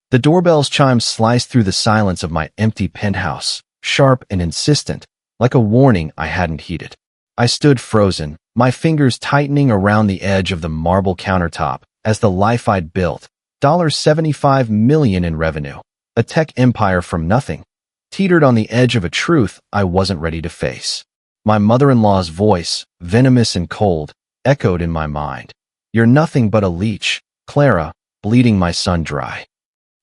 The doorbell's chimes sliced through the silence of my empty penthouse, sharp and insistent, like a warning I hadn't heeded. I stood frozen, my fingers tightening around the edge of the marble countertop as the life I'd built, $75 million in revenue, a tech empire from nothing, teetered on the edge of a truth I wasn't ready to face. My mother-in-law's voice, venomous and cold, echoed in my mind. "You're nothing but a leech, Clara," bleeding my son dry.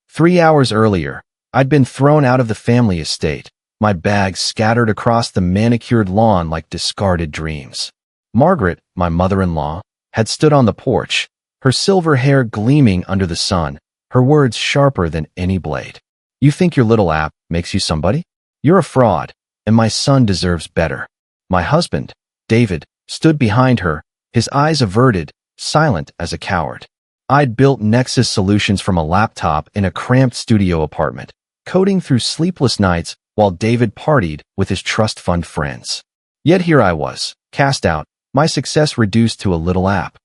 3 hours earlier, I'd been thrown out of the family estate, my bags scattered across the manicured lawn like discarded dreams. Margaret, my mother-in-law, had stood on the porch, her silver hair gleaming under the sun, her words sharper than any blade. "You think your little app makes you somebody? You're a fraud, and my son deserves better." My husband, David, stood behind her, his eyes averted, silent as a coward. I'd built Nexus solutions from a laptop in a cramped studio apartment, coding through sleepless nights while David partied with his trust fund friends. Yet here I was, cast out, my success reduced to a little app.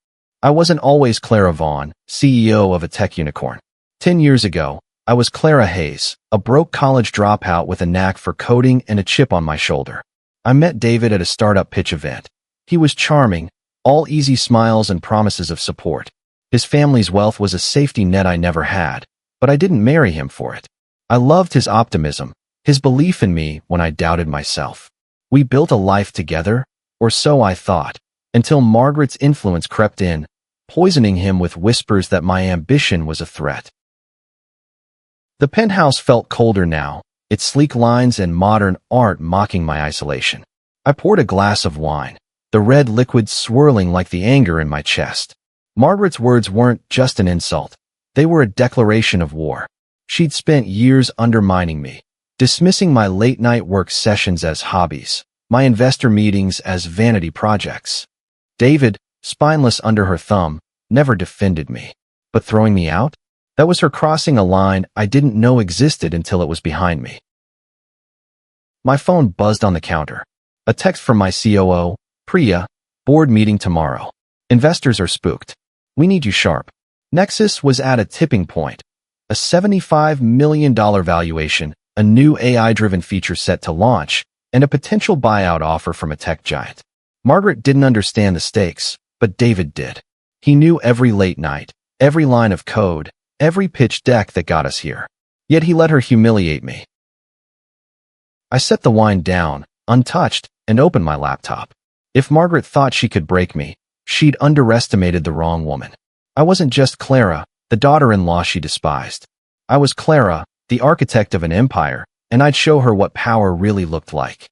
I wasn't always Clara Vaughn, CEO of a tech unicorn. 10 years ago, I was Clara Hayes, a broke college dropout with a knack for coding and a chip on my shoulder. I met David at a startup pitch event. He was charming, all easy smiles and promises of support. His family's wealth was a safety net I never had, but I didn't marry him for it. I loved his optimism, his belief in me when I doubted myself. We built a life together, or so I thought, until Margaret's influence crept in, poisoning him with whispers that my ambition was a threat. The penthouse felt colder now, its sleek lines and modern art mocking my isolation. I poured a glass of wine, the red liquid swirling like the anger in my chest. Margaret's words weren't just an insult. They were a declaration of war. She'd spent years undermining me, dismissing my late-night work sessions as hobbies, my investor meetings as vanity projects. David, spineless under her thumb, never defended me. But throwing me out? That was her crossing a line I didn't know existed until it was behind me. My phone buzzed on the counter. A text from my COO, Priya, "Board meeting tomorrow. Investors are spooked. We need you sharp." Nexus was at a tipping point. A $75 million valuation, a new AI-driven feature set to launch, and a potential buyout offer from a tech giant. Margaret didn't understand the stakes, but David did. He knew every late night, every line of code, every pitch deck that got us here. Yet he let her humiliate me. I set the wine down, untouched, and opened my laptop. If Margaret thought she could break me, she'd underestimated the wrong woman. I wasn't just Clara, the daughter-in-law she despised. I was Clara, the architect of an empire, and I'd show her what power really looked like.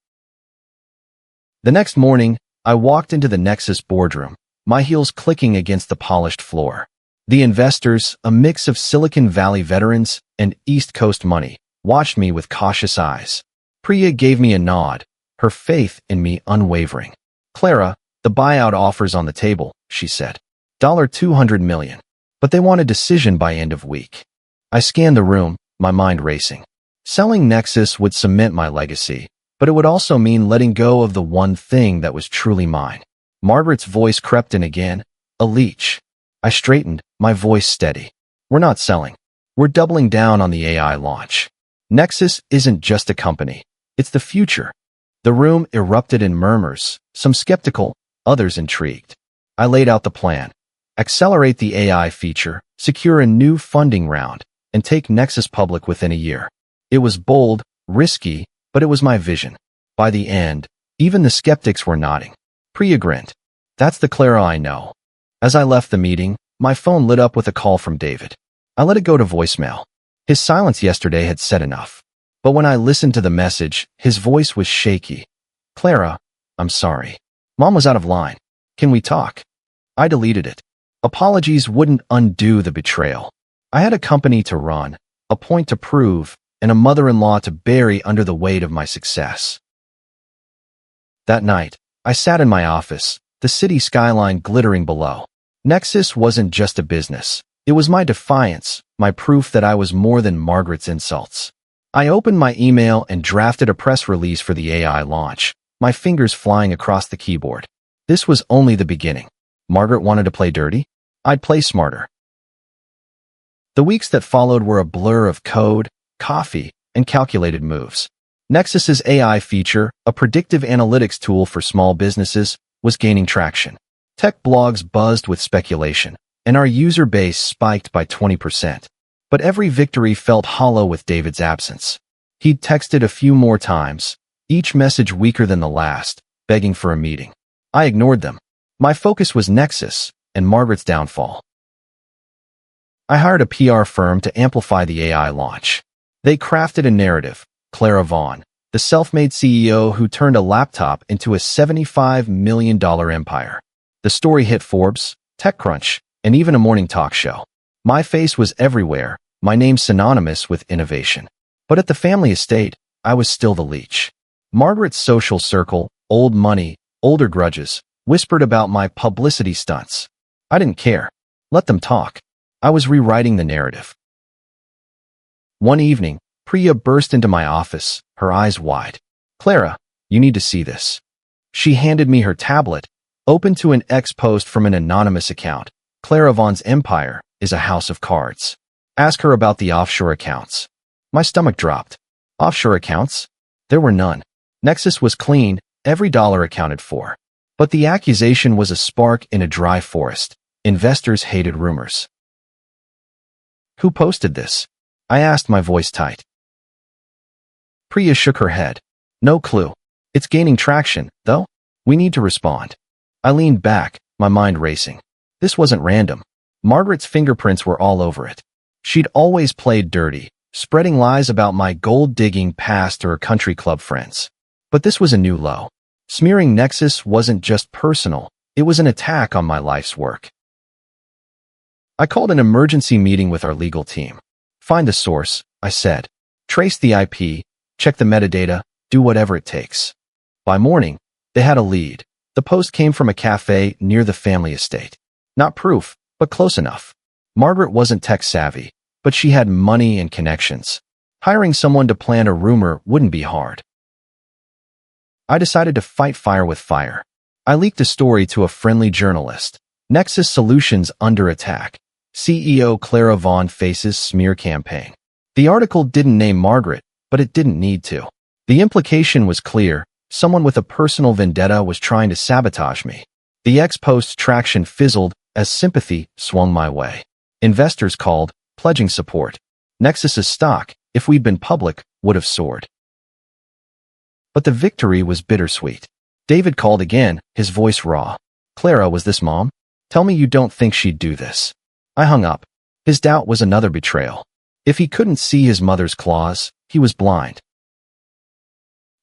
The next morning, I walked into the Nexus boardroom, my heels clicking against the polished floor. The investors, a mix of Silicon Valley veterans and East Coast money, watched me with cautious eyes. Priya gave me a nod, her faith in me unwavering. "Clara, the buyout offer's on the table," she said. $200 million. But they want a decision by end of week. I scanned the room, my mind racing. Selling Nexus would cement my legacy, but it would also mean letting go of the one thing that was truly mine. Margaret's voice crept in again. "A leech." I straightened, my voice steady. "We're not selling. We're doubling down on the AI launch. Nexus isn't just a company. It's the future." The room erupted in murmurs, some skeptical, others intrigued. I laid out the plan. Accelerate the AI feature, secure a new funding round, and take Nexus public within a year. It was bold, risky, but it was my vision. By the end, even the skeptics were nodding. Priya grinned. "That's the Clara I know." As I left the meeting, my phone lit up with a call from David. I let it go to voicemail. His silence yesterday had said enough. But when I listened to the message, his voice was shaky. "Clara, I'm sorry. Mom was out of line. Can we talk?" I deleted it. Apologies wouldn't undo the betrayal. I had a company to run, a point to prove, and a mother-in-law to bury under the weight of my success. That night, I sat in my office, the city skyline glittering below. Nexus wasn't just a business. It was my defiance, my proof that I was more than Margaret's insults. I opened my email and drafted a press release for the AI launch, my fingers flying across the keyboard. This was only the beginning. Margaret wanted to play dirty? I'd play smarter. The weeks that followed were a blur of code, coffee, and calculated moves. Nexus's AI feature, a predictive analytics tool for small businesses, was gaining traction. Tech blogs buzzed with speculation, and our user base spiked by 20%. But every victory felt hollow with David's absence. He'd texted a few more times, each message weaker than the last, begging for a meeting. I ignored them. My focus was Nexus and Margaret's downfall. I hired a PR firm to amplify the AI launch. They crafted a narrative. Clara Vaughn, the self-made CEO who turned a laptop into a $75 million empire. The story hit Forbes, TechCrunch, and even a morning talk show. My face was everywhere, my name synonymous with innovation. But at the family estate, I was still the Leech. Margaret's social circle, old money, older grudges, whispered about my publicity stunts. I didn't care. Let them talk. I was rewriting the narrative. One evening, Priya burst into my office, her eyes wide. "Clara, you need to see this." She handed me her tablet, open to an X post from an anonymous account. "Clara Vaughn's empire is a house of cards. Ask her about the offshore accounts." My stomach dropped. Offshore accounts? There were none. Nexus was clean, every dollar accounted for. But the accusation was a spark in a dry forest. Investors hated rumors. "Who posted this?" I asked, my voice tight. Priya shook her head. "No clue. It's gaining traction, though. We need to respond." I leaned back, my mind racing. This wasn't random. Margaret's fingerprints were all over it. She'd always played dirty, spreading lies about my gold-digging past to her country club friends. But this was a new low. Smearing Nexus wasn't just personal, it was an attack on my life's work. I called an emergency meeting with our legal team. "Find the source," I said. "Trace the IP, check the metadata, do whatever it takes." By morning, they had a lead. The post came from a cafe near the family estate. Not proof, but close enough. Margaret wasn't tech-savvy, but she had money and connections. Hiring someone to plant a rumor wouldn't be hard. I decided to fight fire with fire. I leaked a story to a friendly journalist. Nexus Solutions under attack. CEO Clara Vaughn faces smear campaign. The article didn't name Margaret, but it didn't need to. The implication was clear. Someone with a personal vendetta was trying to sabotage me. The X-post traction fizzled as sympathy swung my way. Investors called, pledging support. Nexus's stock, if we'd been public, would have soared. But the victory was bittersweet. David called again, his voice raw. "Clara, was this Mom? Tell me you don't think she'd do this." I hung up. His doubt was another betrayal. If he couldn't see his mother's claws, he was blind.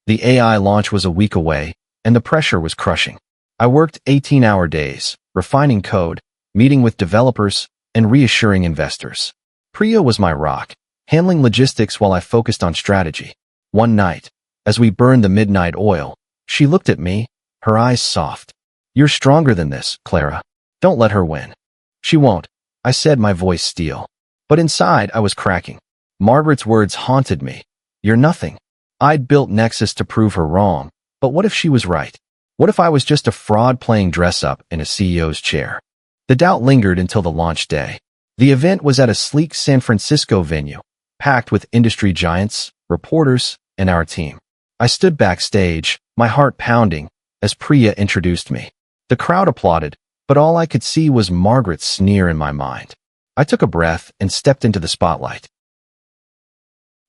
The AI launch was a week away, and the pressure was crushing. I worked 18-hour days, refining code, meeting with developers, and reassuring investors. Priya was my rock, handling logistics while I focused on strategy. One night, as we burned the midnight oil, she looked at me, her eyes soft. "You're stronger than this, Clara. Don't let her win." "She won't," I said, my voice steel. But inside, I was cracking. Margaret's words haunted me. "You're nothing." I'd built Nexus to prove her wrong, but what if she was right? What if I was just a fraud playing dress-up in a CEO's chair? The doubt lingered until the launch day. The event was at a sleek San Francisco venue, packed with industry giants, reporters, and our team. I stood backstage, my heart pounding, as Priya introduced me. The crowd applauded, but all I could see was Margaret's sneer in my mind. I took a breath and stepped into the spotlight.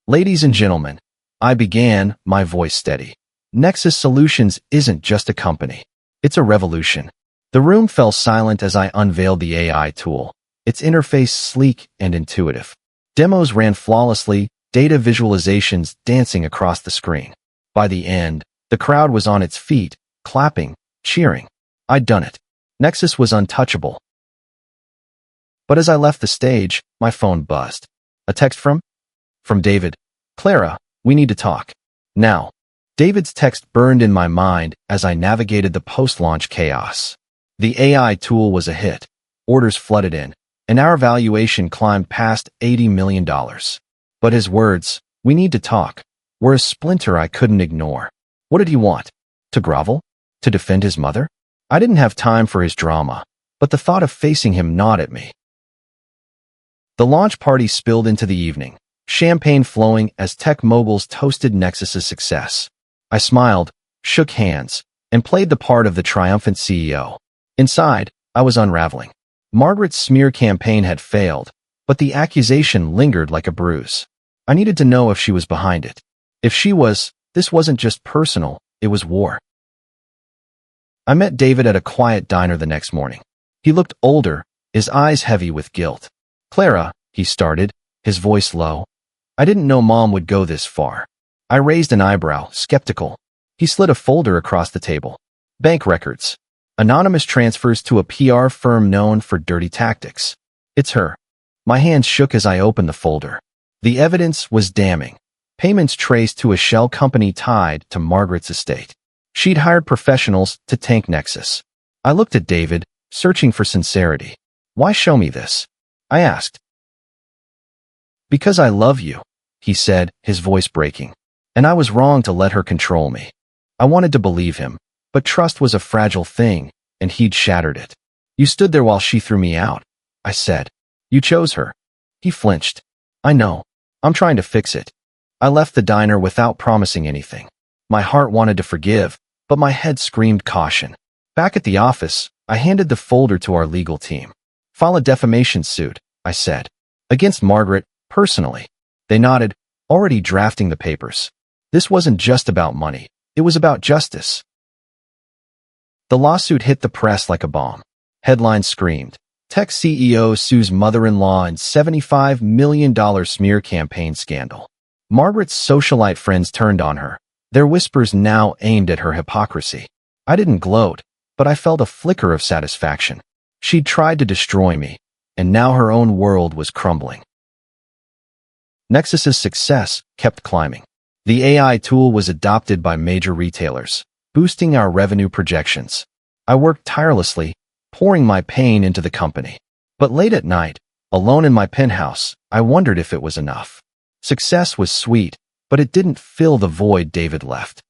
"Ladies and gentlemen," I began, my voice steady. "Nexus Solutions isn't just a company. It's a revolution." The room fell silent as I unveiled the AI tool, its interface sleek and intuitive. Demos ran flawlessly, data visualizations dancing across the screen. By the end, the crowd was on its feet, clapping, cheering. I'd done it. Nexus was untouchable. But as I left the stage, my phone buzzed. A text from David. "Clara, we need to talk. Now." David's text burned in my mind as I navigated the post-launch chaos. The AI tool was a hit. Orders flooded in, and our valuation climbed past $80 million. But his words, "We need to talk," were a splinter I couldn't ignore. What did he want? To grovel? To defend his mother? I didn't have time for his drama, but the thought of facing him gnawed at me. The launch party spilled into the evening, champagne flowing as tech moguls toasted Nexus's success. I smiled, shook hands, and played the part of the triumphant CEO. Inside, I was unraveling. Margaret's smear campaign had failed, but the accusation lingered like a bruise. I needed to know if she was behind it. If she was, this wasn't just personal, it was war. I met David at a quiet diner the next morning. He looked older, his eyes heavy with guilt. "Clara," he started, his voice low. "I didn't know Mom would go this far." I raised an eyebrow, skeptical. He slid a folder across the table. "Bank records. Anonymous transfers to a PR firm known for dirty tactics. It's her." My hands shook as I opened the folder. The evidence was damning. Payments traced to a shell company tied to Margaret's estate. She'd hired professionals to tank Nexus. I looked at David, searching for sincerity. "Why show me this?" I asked. "Because I love you," he said, his voice breaking. "And I was wrong to let her control me." I wanted to believe him, but trust was a fragile thing, and he'd shattered it. "You stood there while she threw me out," I said. "You chose her." He flinched. "I know. I'm trying to fix it." I left the diner without promising anything. My heart wanted to forgive, but my head screamed caution. Back at the office, I handed the folder to our legal team. "File a defamation suit," I said. "Against Margaret, personally." They nodded, already drafting the papers. This wasn't just about money. It was about justice. The lawsuit hit the press like a bomb. Headlines screamed, "Tech CEO sues mother-in-law in $75 million smear campaign scandal." Margaret's socialite friends turned on her, their whispers now aimed at her hypocrisy. I didn't gloat, but I felt a flicker of satisfaction. She'd tried to destroy me, and now her own world was crumbling. Nexus's success kept climbing. The AI tool was adopted by major retailers, boosting our revenue projections. I worked tirelessly, pouring my pain into the company. But late at night, alone in my penthouse, I wondered if it was enough. Success was sweet, but it didn't fill the void David left.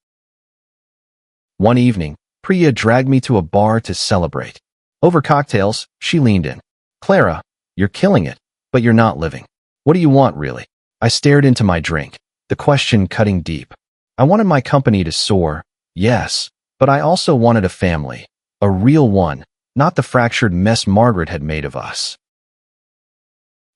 One evening, Priya dragged me to a bar to celebrate. Over cocktails, she leaned in. "Clara, you're killing it, but you're not living. What do you want, really?" I stared into my drink, the question cutting deep. I wanted my company to soar, yes, but I also wanted a family, a real one, not the fractured mess Margaret had made of us.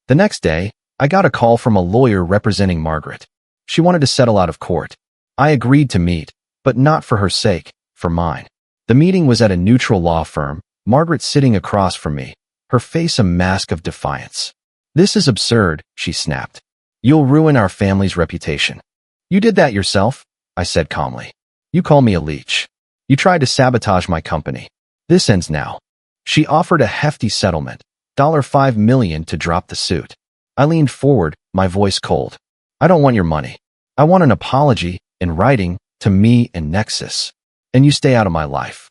The next day, I got a call from a lawyer representing Margaret. She wanted to settle out of court. I agreed to meet, but not for her sake, for mine. The meeting was at a neutral law firm, Margaret sitting across from me, her face a mask of defiance. "This is absurd," she snapped. "You'll ruin our family's reputation." "You did that yourself," I said calmly. "You call me a leech. You tried to sabotage my company. This ends now." She offered a hefty settlement, $5 million to drop the suit. I leaned forward, my voice cold. "I don't want your money. I want an apology, in writing, to me and Nexus. And you stay out of my life."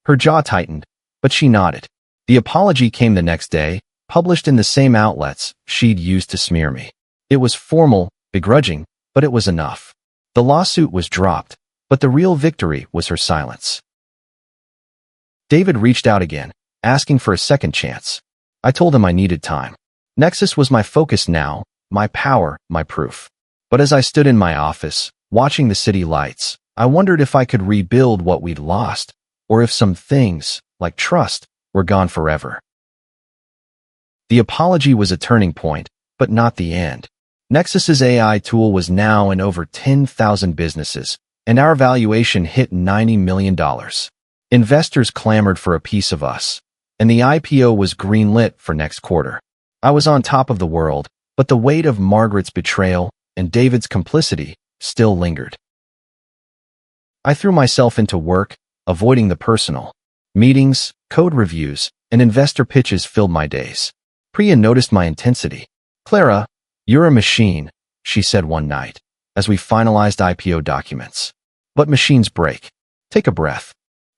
Her jaw tightened, but she nodded. The apology came the next day, published in the same outlets she'd used to smear me. It was formal, begrudging, but it was enough. The lawsuit was dropped, but the real victory was her silence. David reached out again, asking for a second chance. I told him I needed time. Nexus was my focus now, my power, my proof. But as I stood in my office, watching the city lights, I wondered if I could rebuild what we'd lost, or if some things, like trust, were gone forever. The apology was a turning point, but not the end. Nexus's AI tool was now in over 10,000 businesses, and our valuation hit $90 million. Investors clamored for a piece of us, and the IPO was greenlit for next quarter. I was on top of the world, but the weight of Margaret's betrayal and David's complicity still lingered. I threw myself into work, avoiding the personal. Meetings, code reviews, and investor pitches filled my days. Priya noticed my intensity. "Clara, you're a machine," she said one night, as we finalized IPO documents. "But machines break. Take a breath."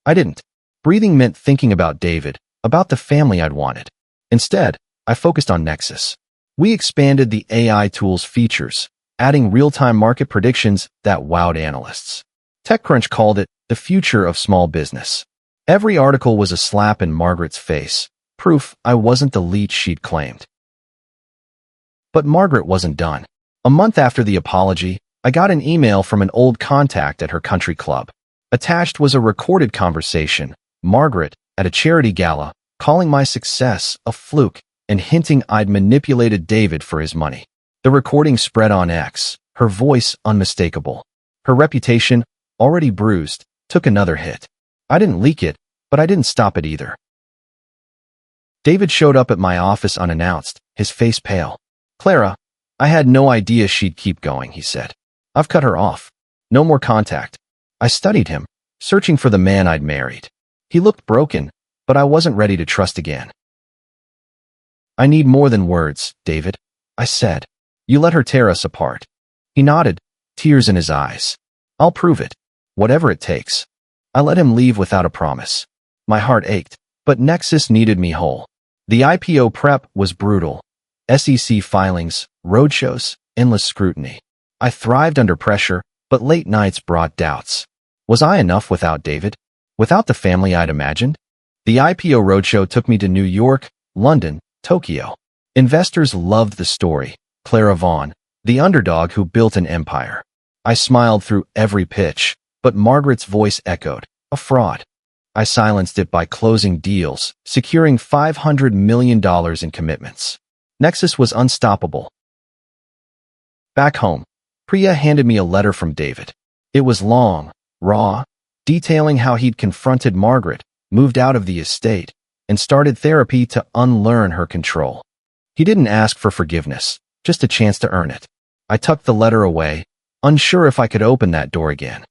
I didn't. Breathing meant thinking about David, about the family I'd wanted. Instead, I focused on Nexus. We expanded the AI tool's features, adding real-time market predictions that wowed analysts. TechCrunch called it the future of small business. Every article was a slap in Margaret's face, proof I wasn't the leech she'd claimed. But Margaret wasn't done. A month after the apology, I got an email from an old contact at her country club. Attached was a recorded conversation, Margaret, at a charity gala, calling my success a fluke and hinting I'd manipulated David for his money. The recording spread on X, her voice unmistakable. Her reputation, already bruised, took another hit. I didn't leak it, but I didn't stop it either. David showed up at my office unannounced, his face pale. "Clara, I had no idea she'd keep going," he said. "I've cut her off. No more contact." I studied him, searching for the man I'd married. He looked broken, but I wasn't ready to trust again. "I need more than words, David," I said. "You let her tear us apart." He nodded, tears in his eyes. "I'll prove it, whatever it takes." I let him leave without a promise. My heart ached, but Nexus needed me whole. The IPO prep was brutal. SEC filings, roadshows, endless scrutiny. I thrived under pressure, but late nights brought doubts. Was I enough without David? Without the family I'd imagined? The IPO roadshow took me to New York, London, Tokyo. Investors loved the story. Clara Vaughn, the underdog who built an empire. I smiled through every pitch, but Margaret's voice echoed, "A fraud." I silenced it by closing deals, securing $500 million in commitments. Nexus was unstoppable. Back home, Priya handed me a letter from David. It was long, raw, detailing how he'd confronted Margaret, moved out of the estate, and started therapy to unlearn her control. He didn't ask for forgiveness, just a chance to earn it. I tucked the letter away, unsure if I could open that door again.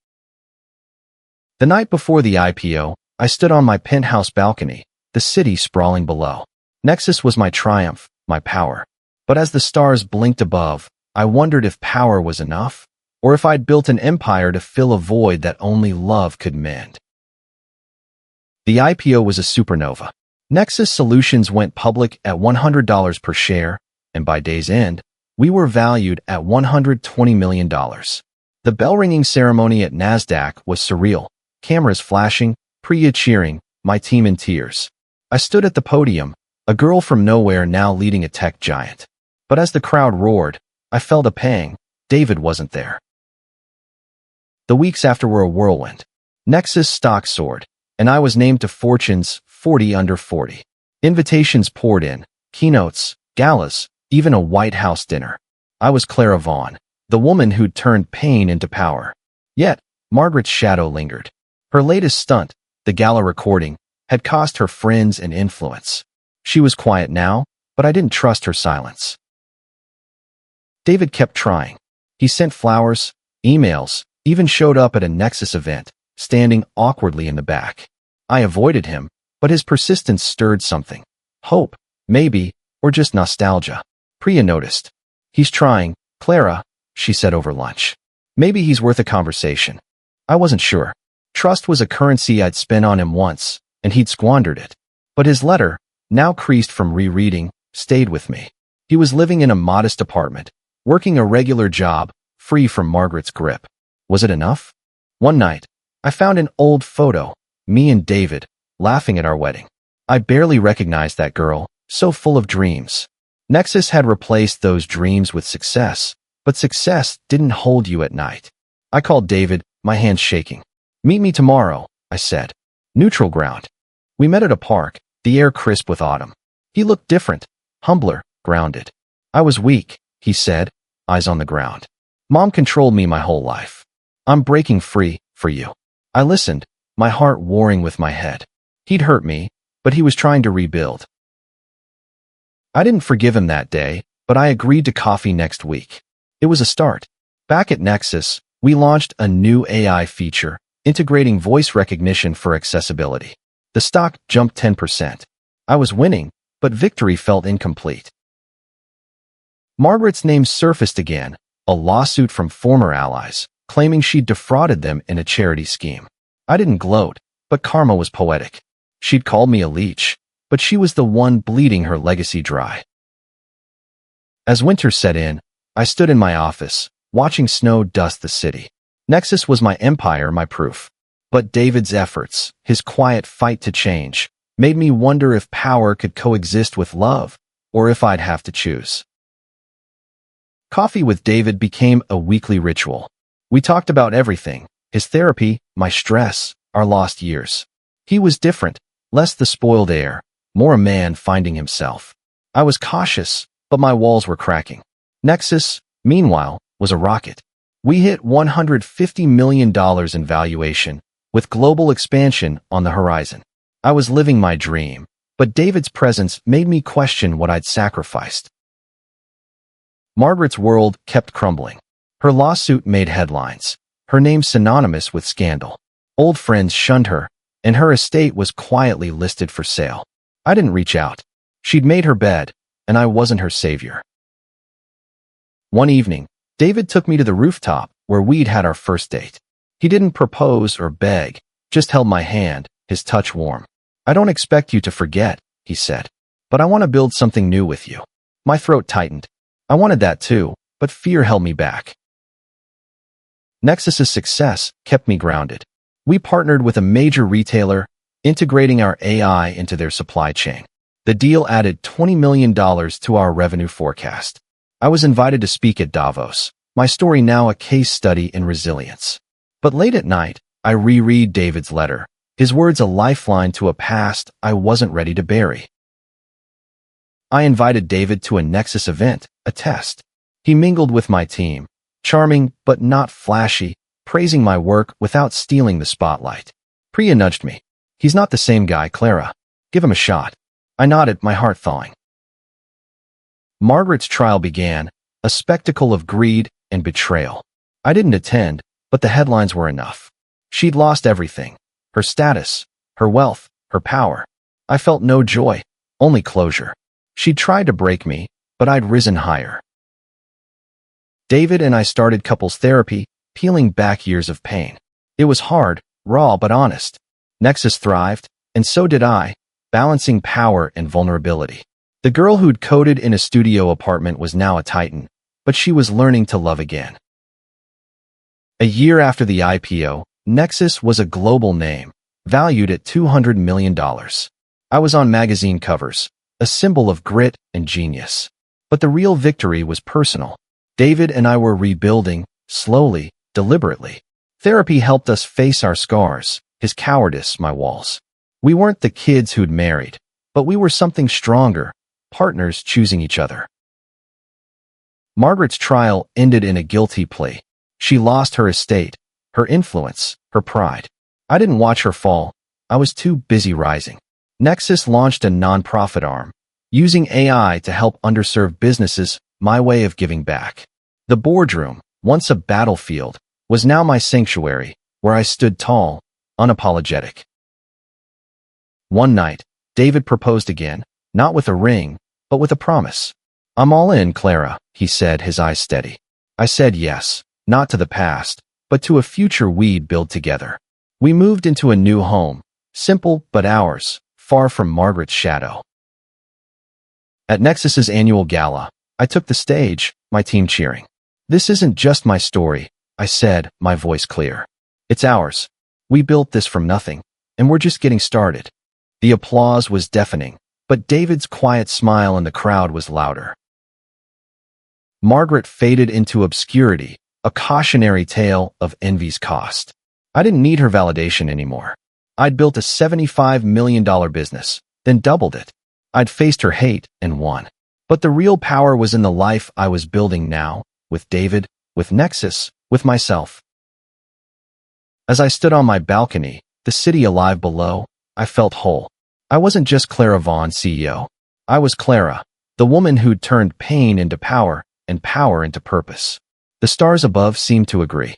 The night before the IPO, I stood on my penthouse balcony, the city sprawling below. Nexus was my triumph, my power. But as the stars blinked above, I wondered if power was enough, or if I'd built an empire to fill a void that only love could mend. The IPO was a supernova. Nexus Solutions went public at $100 per share, and by day's end, we were valued at $120 million. The bell-ringing ceremony at NASDAQ was surreal, cameras flashing, Priya cheering, my team in tears. I stood at the podium, a girl from nowhere now leading a tech giant. But as the crowd roared, I felt a pang. David wasn't there. The weeks after were a whirlwind. Nexus stock soared, and I was named to Fortune's 40 Under 40. Invitations poured in, keynotes, galas, even a White House dinner. I was Clara Vaughn, the woman who'd turned pain into power. Yet, Margaret's shadow lingered. Her latest stunt, the gala recording, had cost her friends and influence. She was quiet now, but I didn't trust her silence. David kept trying. He sent flowers, emails, even showed up at a Nexus event, standing awkwardly in the back. I avoided him, but his persistence stirred something. Hope, maybe, or just nostalgia. Priya noticed. "He's trying, Clara," she said over lunch. "Maybe he's worth a conversation." I wasn't sure. Trust was a currency I'd spent on him once, and he'd squandered it. But his letter, now creased from rereading, stayed with me. He was living in a modest apartment, working a regular job, free from Margaret's grip. Was it enough? One night, I found an old photo, me and David, laughing at our wedding. I barely recognized that girl, so full of dreams. Nexus had replaced those dreams with success, but success didn't hold you at night. I called David, my hands shaking. "Meet me tomorrow," I said. Neutral ground. We met at a park, the air crisp with autumn. He looked different, humbler, grounded. "I was weak," he said, eyes on the ground. "Mom controlled me my whole life. I'm breaking free, for you." I listened, my heart warring with my head. He'd hurt me, but he was trying to rebuild. I didn't forgive him that day, but I agreed to coffee next week. It was a start. Back at Nexus, we launched a new AI feature, integrating voice recognition for accessibility. The stock jumped 10%. I was winning, but victory felt incomplete. Margaret's name surfaced again, a lawsuit from former allies, claiming she'd defrauded them in a charity scheme. I didn't gloat, but karma was poetic. She'd called me a leech, but she was the one bleeding her legacy dry. As winter set in, I stood in my office, watching snow dust the city. Nexus was my empire, my proof. But David's efforts, his quiet fight to change, made me wonder if power could coexist with love, or if I'd have to choose. Coffee with David became a weekly ritual. We talked about everything: his therapy, my stress, our lost years. He was different, less the spoiled heir, more a man finding himself. I was cautious, but my walls were cracking. Nexus, meanwhile, was a rocket. We hit $150 million in valuation, with global expansion on the horizon. I was living my dream, but David's presence made me question what I'd sacrificed. Margaret's world kept crumbling. Her lawsuit made headlines, her name synonymous with scandal. Old friends shunned her, and her estate was quietly listed for sale. I didn't reach out. She'd made her bed, and I wasn't her savior. One evening, David took me to the rooftop where we'd had our first date. He didn't propose or beg, just held my hand, his touch warm. "I don't expect you to forget," he said, "but I want to build something new with you." My throat tightened. I wanted that too, but fear held me back. Nexus's success kept me grounded. We partnered with a major retailer, integrating our AI into their supply chain. The deal added $20 million to our revenue forecast. I was invited to speak at Davos, my story now a case study in resilience. But late at night, I reread David's letter, his words a lifeline to a past I wasn't ready to bury. I invited David to a Nexus event, a test. He mingled with my team, charming but not flashy, praising my work without stealing the spotlight. Priya nudged me. "He's not the same guy, Clara. Give him a shot." I nodded, my heart thawing. Margaret's trial began, a spectacle of greed and betrayal. I didn't attend, but the headlines were enough. She'd lost everything: her status, her wealth, her power. I felt no joy, only closure. She'd tried to break me, but I'd risen higher. David and I started couples therapy, peeling back years of pain. It was hard, raw but honest. Nexus thrived, and so did I, balancing power and vulnerability. The girl who'd coded in a studio apartment was now a titan, but she was learning to love again. A year after the IPO, Nexus was a global name, valued at $200 million. I was on magazine covers, a symbol of grit and genius. But the real victory was personal. David and I were rebuilding, slowly, deliberately. Therapy helped us face our scars, his cowardice, my walls. We weren't the kids who'd married, but we were something stronger, partners choosing each other. Margaret's trial ended in a guilty plea. She lost her estate, her influence, her pride. I didn't watch her fall. I was too busy rising. Nexus launched a nonprofit arm, using AI to help underserved businesses, my way of giving back. The boardroom, once a battlefield, was now my sanctuary, where I stood tall, unapologetic. One night, David proposed again, not with a ring, but with a promise. "I'm all in, Clara," he said, his eyes steady. I said yes, not to the past, but to a future we'd build together. We moved into a new home, simple but ours, far from Margaret's shadow. At Nexus's annual gala, I took the stage, my team cheering. "This isn't just my story," I said, my voice clear. "It's ours. We built this from nothing, and we're just getting started." The applause was deafening, but David's quiet smile in the crowd was louder. Margaret faded into obscurity, a cautionary tale of envy's cost. I didn't need her validation anymore. I'd built a $75 million business, then doubled it. I'd faced her hate and won. But the real power was in the life I was building now, with David, with Nexus, with myself. As I stood on my balcony, the city alive below, I felt whole. I wasn't just Clara Vaughn, CEO. I was Clara, the woman who'd turned pain into power and power into purpose. The stars above seemed to agree.